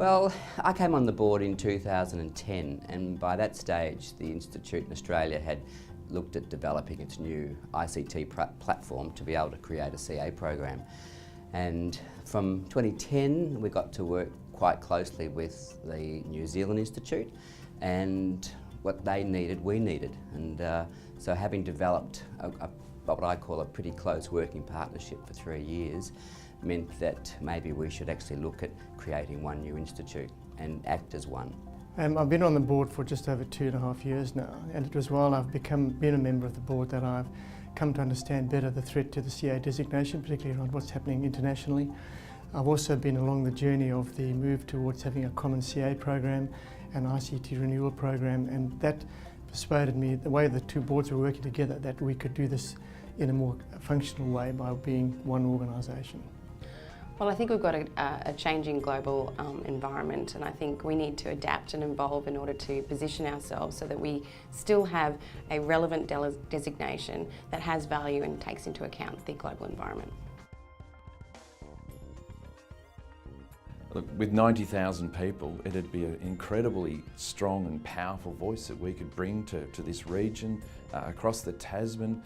Well, I came on the board in 2010, and by that stage the Institute in Australia had looked at developing its new ICT platform to be able to create a CA program. And from 2010 we got to work quite closely with the New Zealand Institute, and what they needed, we needed. And so having developed what I call a pretty close working partnership for 3 years, meant that maybe we should actually look at creating one new institute and act as one. I've been on the board for just over 2.5 years now, and it was while I've been a member of the board that I've come to understand better the threat to the CA designation, particularly around what's happening internationally. I've also been along the journey of the move towards having a common CA program, an ICT renewal program, and that persuaded me, the way the two boards were working together, that we could do this in a more functional way by being one organisation. Well, I think we've got a changing global environment, and I think we need to adapt and evolve in order to position ourselves so that we still have a relevant designation that has value and takes into account the global environment. Look, with 90,000 people, it'd be an incredibly strong and powerful voice that we could bring to this region, across the Tasman.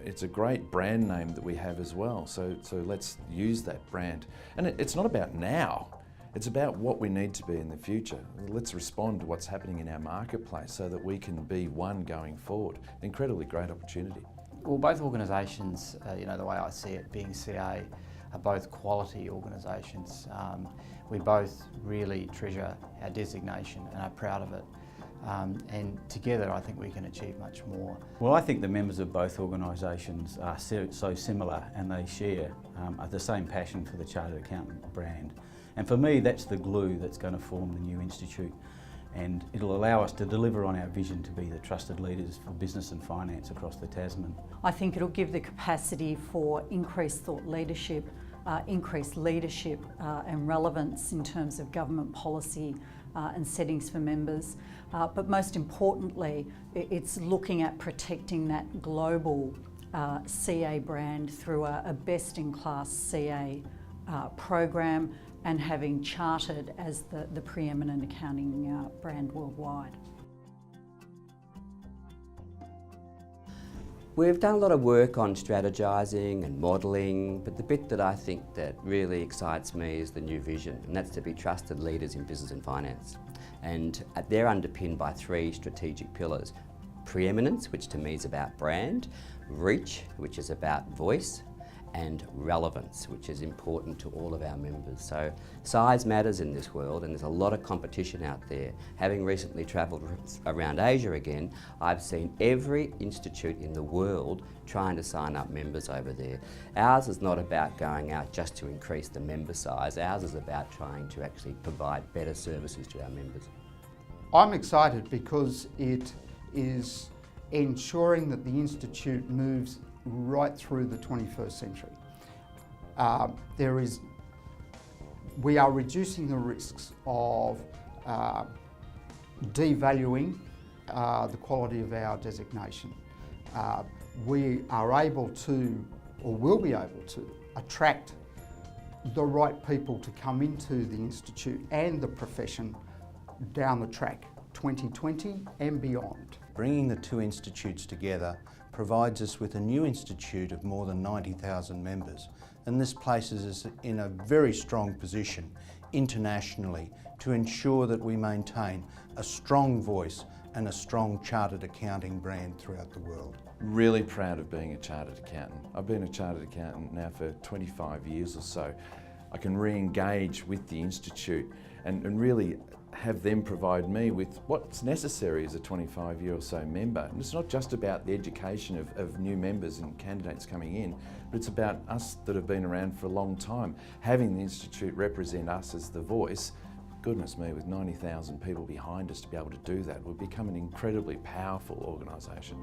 It's a great brand name that we have as well, so let's use that brand. And it's not about now, it's about what we need to be in the future. Let's respond to what's happening in our marketplace so that we can be one going forward. Incredibly great opportunity. Well, both organisations, the way I see it, being CA, are both quality organisations. We both really treasure our designation and are proud of it. And together I think we can achieve much more. Well, I think the members of both organisations are so similar, and they share the same passion for the Chartered Accountant brand. And for me, that's the glue that's going to form the new institute, and it'll allow us to deliver on our vision to be the trusted leaders for business and finance across the Tasman. I think it'll give the capacity for increased thought leadership, increased leadership and relevance in terms of government policy and settings for members. But most importantly, it's looking at protecting that global CA brand through a best-in-class CA program, and having Chartered as the preeminent accounting brand worldwide. We've done a lot of work on strategising and modelling, but the bit that I think that really excites me is the new vision, and that's to be trusted leaders in business and finance. And they're underpinned by 3 strategic pillars: preeminence, which to me is about brand; reach, which is about voice; and relevance, which is important to all of our members. So size matters in this world, and there's a lot of competition out there. Having recently travelled around Asia again, I've seen every institute in the world trying to sign up members over there. Ours is not about going out just to increase the member size. Ours is about trying to actually provide better services to our members. I'm excited because it is ensuring that the institute moves right through the 21st century. We are reducing the risks of devaluing the quality of our designation. We are able to, or will be able to, attract the right people to come into the institute and the profession down the track, 2020 and beyond. Bringing the two institutes together provides us with a new institute of more than 90,000 members, and this places us in a very strong position internationally to ensure that we maintain a strong voice and a strong chartered accounting brand throughout the world. Really proud of being a chartered accountant. I've been a chartered accountant now for 25 years or so. I can re-engage with the institute and really have them provide me with what's necessary as a 25-year or so member. And it's not just about the education of new members and candidates coming in, but it's about us that have been around for a long time, having the institute represent us as the voice. Goodness me, with 90,000 people behind us to be able to do that, we've become an incredibly powerful organisation.